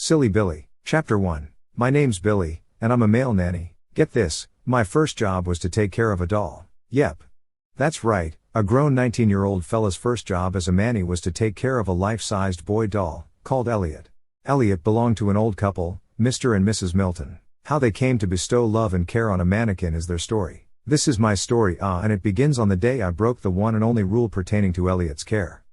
Silly Billy. Chapter 1. My name's Billy, and I'm a male nanny. Get this, my first job was to take care of a doll. Yep. That's right, a grown 19-year-old fella's first job as a manny was to take care of a life-sized boy doll, called Elliot. Elliot belonged to an old couple, Mr. and Mrs. Milton. How they came to bestow love and care on a mannequin is their story. This is my story, and it begins on the day I broke the one and only rule pertaining to Elliot's care.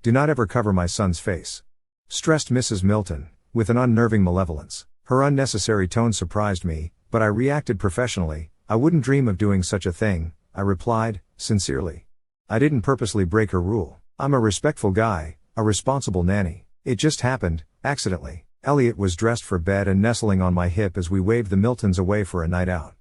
Do not ever cover my son's face. Stressed Mrs. Milton, with an unnerving malevolence. Her unnecessary tone surprised me, but I reacted professionally. I wouldn't dream of doing such a thing, I replied, sincerely. I didn't purposely break her rule. I'm a respectful guy, a responsible nanny. It just happened, accidentally. Elliot was dressed for bed and nestling on my hip as we waved the Miltons away for a night out.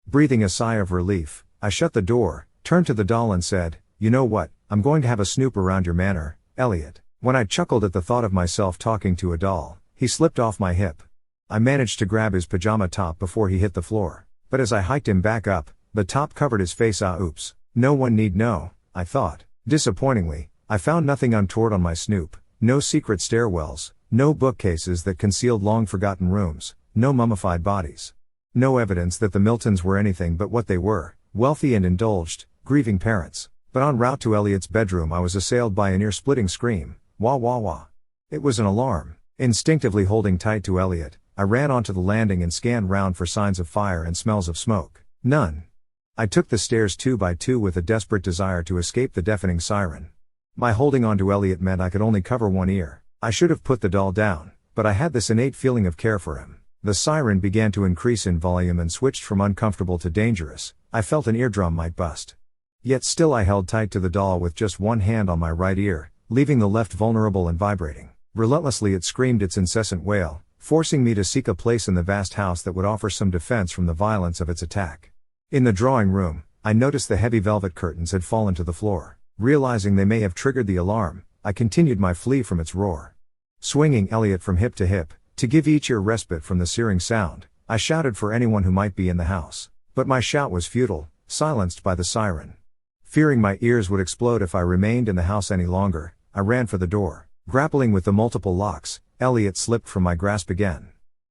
Breathing a sigh of relief, I shut the door, turned to the doll and said, "You know what, I'm going to have a snoop around your manor, Elliot." When I chuckled at the thought of myself talking to a doll, he slipped off my hip. I managed to grab his pajama top before he hit the floor. But as I hiked him back up, the top covered his face. Oops. No one need know, I thought. Disappointingly, I found nothing untoward on my snoop. No secret stairwells, no bookcases that concealed long-forgotten rooms, no mummified bodies. No evidence that the Miltons were anything but what they were, wealthy and indulged, grieving parents. But en route to Elliot's bedroom I was assailed by an ear-splitting scream. Wah wah wah. It was an alarm. Instinctively holding tight to Elliot, I ran onto the landing and scanned round for signs of fire and smells of smoke. None. I took the stairs 2 by 2 with a desperate desire to escape the deafening siren. My holding on to Elliot meant I could only cover one ear. I should have put the doll down, but I had this innate feeling of care for him. The siren began to increase in volume and switched from uncomfortable to dangerous. I felt an eardrum might bust. Yet still I held tight to the doll with just one hand on my right ear, leaving the left vulnerable and vibrating. Relentlessly it screamed its incessant wail, forcing me to seek a place in the vast house that would offer some defense from the violence of its attack. In the drawing room, I noticed the heavy velvet curtains had fallen to the floor. Realizing they may have triggered the alarm, I continued my flee from its roar. Swinging Elliot from hip to hip, to give each ear respite from the searing sound, I shouted for anyone who might be in the house. But my shout was futile, silenced by the siren. Fearing my ears would explode if I remained in the house any longer, I ran for the door. Grappling with the multiple locks, Elliot slipped from my grasp again.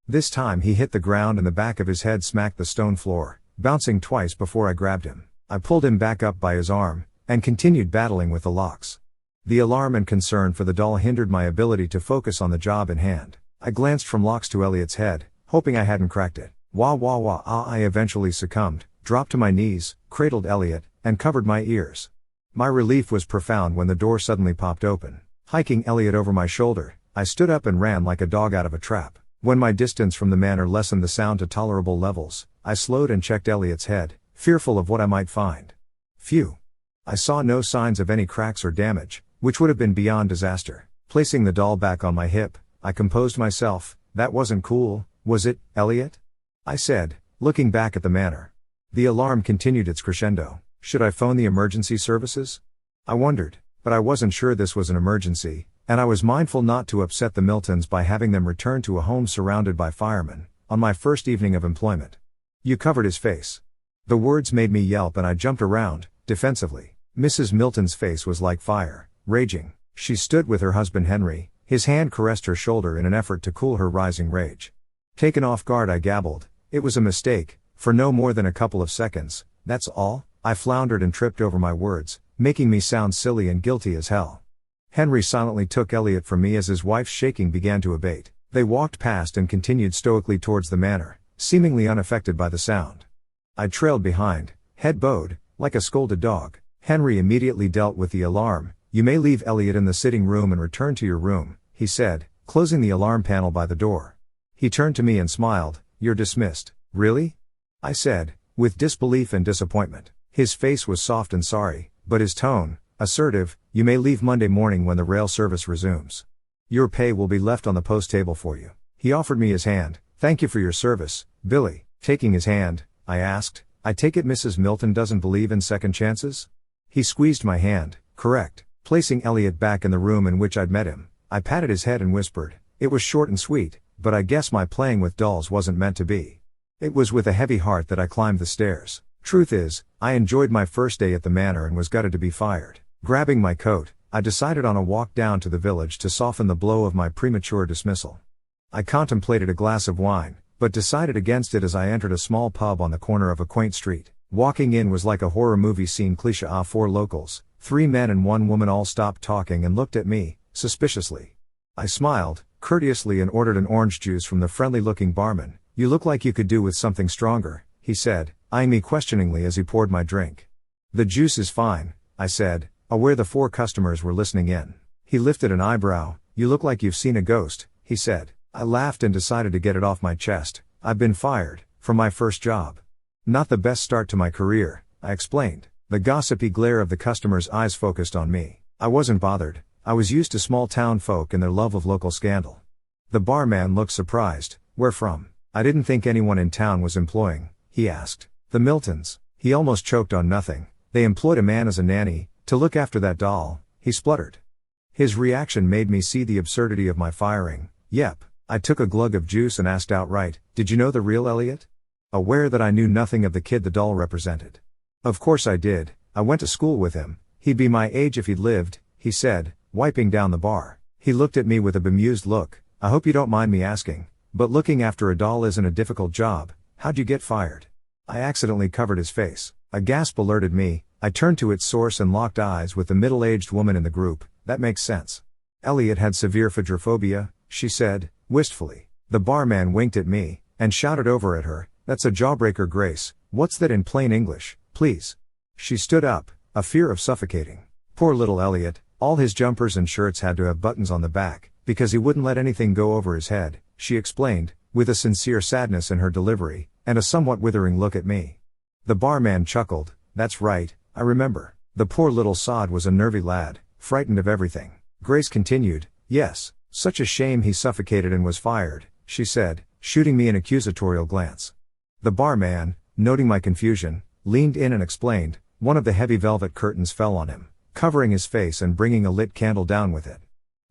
This time he hit the ground and the back of his head smacked the stone floor, bouncing twice before I grabbed him. I pulled him back up by his arm, and continued battling with the locks. The alarm and concern for the doll hindered my ability to focus on the job in hand. I glanced from locks to Elliot's head, hoping I hadn't cracked it. Wah wah wah. I eventually succumbed, dropped to my knees, cradled Elliot, and covered my ears. My relief was profound when the door suddenly popped open. Hiking Elliot over my shoulder, I stood up and ran like a dog out of a trap. When my distance from the manor lessened the sound to tolerable levels, I slowed and checked Elliot's head, fearful of what I might find. Phew. I saw no signs of any cracks or damage, which would have been beyond disaster. Placing the doll back on my hip, I composed myself. That wasn't cool, was it, Elliot? I said, looking back at the manor. The alarm continued its crescendo. Should I phone the emergency services? I wondered, but I wasn't sure this was an emergency, and I was mindful not to upset the Miltons by having them return to a home surrounded by firemen, on my first evening of employment. You covered his face. The words made me yelp and I jumped around, defensively. Mrs. Milton's face was like fire, raging. She stood with her husband Henry, his hand caressed her shoulder in an effort to cool her rising rage. Taken off guard I gabbled, "It was a mistake, for no more than a couple of seconds, that's all." I floundered and tripped over my words, making me sound silly and guilty as hell. Henry silently took Elliot from me as his wife's shaking began to abate. They walked past and continued stoically towards the manor, seemingly unaffected by the sound. I trailed behind, head bowed, like a scolded dog. Henry immediately dealt with the alarm. "You may leave Elliot in the sitting room and return to your room," he said, closing the alarm panel by the door. He turned to me and smiled. "You're dismissed." "Really?" I said, with disbelief and disappointment. His face was soft and sorry, but his tone, assertive. "You may leave Monday morning when the rail service resumes. Your pay will be left on the post table for you." He offered me his hand. "Thank you for your service, Billy." Taking his hand, I asked, "I take it Mrs. Milton doesn't believe in second chances?" He squeezed my hand. "Correct." Placing Elliot back in the room in which I'd met him, I patted his head and whispered. It was short and sweet, but I guess my playing with dolls wasn't meant to be. It was with a heavy heart that I climbed the stairs. Truth is, I enjoyed my first day at the manor and was gutted to be fired. Grabbing my coat, I decided on a walk down to the village to soften the blow of my premature dismissal. I contemplated a glass of wine, but decided against it as I entered a small pub on the corner of a quaint street. Walking in was like a horror movie scene cliché. 4 locals, 3 men and 1 woman all stopped talking and looked at me, suspiciously. I smiled, courteously, and ordered an orange juice from the friendly-looking barman. "You look like you could do with something stronger," he said, eyeing me questioningly as he poured my drink. "The juice is fine," I said, aware the 4 customers were listening in. He lifted an eyebrow. "You look like you've seen a ghost," he said. I laughed and decided to get it off my chest. "I've been fired, from my first job." "Not the best start to my career," I explained. The gossipy glare of the customers' eyes focused on me. I wasn't bothered. I was used to small town folk and their love of local scandal. The barman looked surprised. "Where from?" "I didn't think anyone in town was employing," he asked. "The Miltons." He almost choked on nothing. "They employed a man as a nanny, to look after that doll," he spluttered. His reaction made me see the absurdity of my firing. "Yep." I took a glug of juice and asked outright, "Did you know the real Elliot?" Aware that I knew nothing of the kid the doll represented. "Of course I did. I went to school with him. He'd be my age if he'd lived," he said, wiping down the bar. He looked at me with a bemused look. "I hope you don't mind me asking, but looking after a doll isn't a difficult job. How'd you get fired?" I accidentally covered his face. A gasp alerted me. I turned to its source and locked eyes with the middle-aged woman in the group. "That makes sense. Elliot had severe phagophobia," she said, wistfully. The barman winked at me, and shouted over at her, "That's a jawbreaker, Grace. What's that in plain English, please?" She stood up, a fear of suffocating. "Poor little Elliot, all his jumpers and shirts had to have buttons on the back, because he wouldn't let anything go over his head," she explained, with a sincere sadness in her delivery, and a somewhat withering look at me. The barman chuckled. "That's right, I remember. The poor little sod was a nervy lad, frightened of everything." Grace continued, "Yes, such a shame he suffocated and was fired," she said, shooting me an accusatorial glance. The barman, noting my confusion, leaned in and explained. One of the heavy velvet curtains fell on him, covering his face and bringing a lit candle down with it.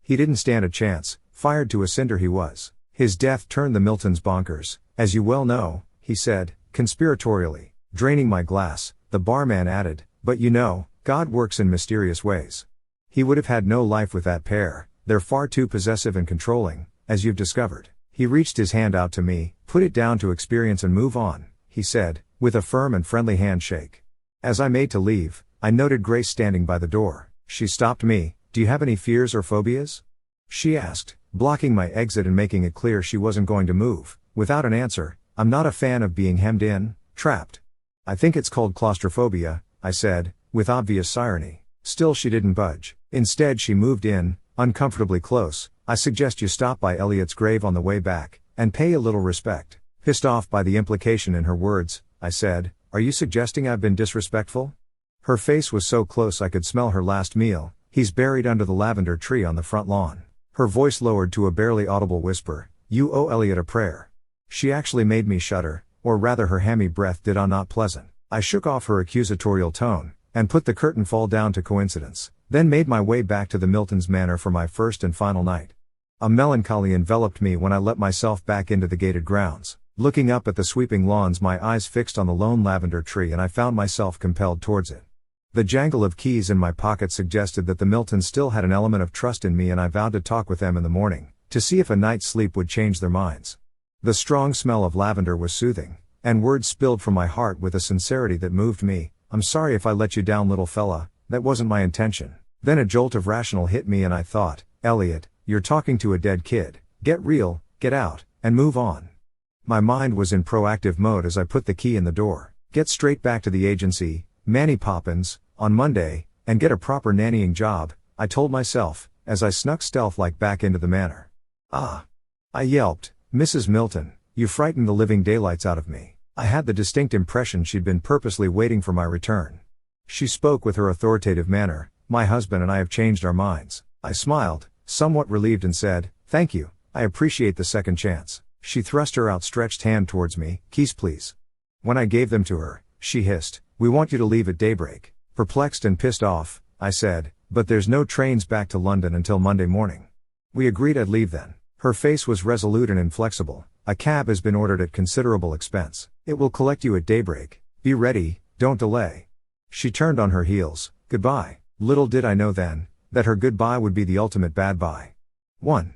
He didn't stand a chance, fired to a cinder he was. "His death turned the Miltons bonkers, as you well know," he said, conspiratorially. Draining my glass, the barman added, "But you know, God works in mysterious ways. He would have had no life with that pair. They're far too possessive and controlling, as you've discovered." He reached his hand out to me. "Put it down to experience and move on," he said, with a firm and friendly handshake. As I made to leave, I noted Grace standing by the door. She stopped me. "Do you have any fears or phobias?" she asked, blocking my exit and making it clear she wasn't going to move. Without an answer, "I'm not a fan of being hemmed in, trapped. I think it's called claustrophobia," I said, with obvious irony. Still she didn't budge. Instead she moved in, uncomfortably close. "I suggest you stop by Elliot's grave on the way back, and pay a little respect." Pissed off by the implication in her words, I said, "Are you suggesting I've been disrespectful?" Her face was so close I could smell her last meal. "He's buried under the lavender tree on the front lawn." Her voice lowered to a barely audible whisper. "You owe Elliot a prayer." She actually made me shudder, or rather her hammy breath did not pleasant. I shook off her accusatorial tone, and put the curtain fall down to coincidence, then made my way back to the Miltons' manor for my first and final night. A melancholy enveloped me when I let myself back into the gated grounds. Looking up at the sweeping lawns, my eyes fixed on the lone lavender tree, and I found myself compelled towards it. The jangle of keys in my pocket suggested that the Miltons still had an element of trust in me, and I vowed to talk with them in the morning, to see if a night's sleep would change their minds. The strong smell of lavender was soothing, and words spilled from my heart with a sincerity that moved me. "I'm sorry if I let you down, little fella, that wasn't my intention." Then a jolt of rational hit me and I thought, "Elliot, you're talking to a dead kid. Get real, get out, and move on." My mind was in proactive mode as I put the key in the door. Get straight back to the agency, Manny Poppins, on Monday, and get a proper nannying job, I told myself, as I snuck stealth-like back into the manor. "Ah!" I yelped, "Mrs. Milton, you frightened the living daylights out of me." I had the distinct impression she'd been purposely waiting for my return. She spoke with her authoritative manner. "My husband and I have changed our minds." I smiled, somewhat relieved, and said, "Thank you, I appreciate the second chance." She thrust her outstretched hand towards me. "Keys, please." When I gave them to her, she hissed, "We want you to leave at daybreak." Perplexed and pissed off, I said, "But there's no trains back to London until Monday morning." We agreed I'd leave then. Her face was resolute and inflexible. "A cab has been ordered at considerable expense. It will collect you at daybreak. Be ready, don't delay." She turned on her heels. "Goodbye." Little did I know then, that her goodbye would be the ultimate bad bye. 1.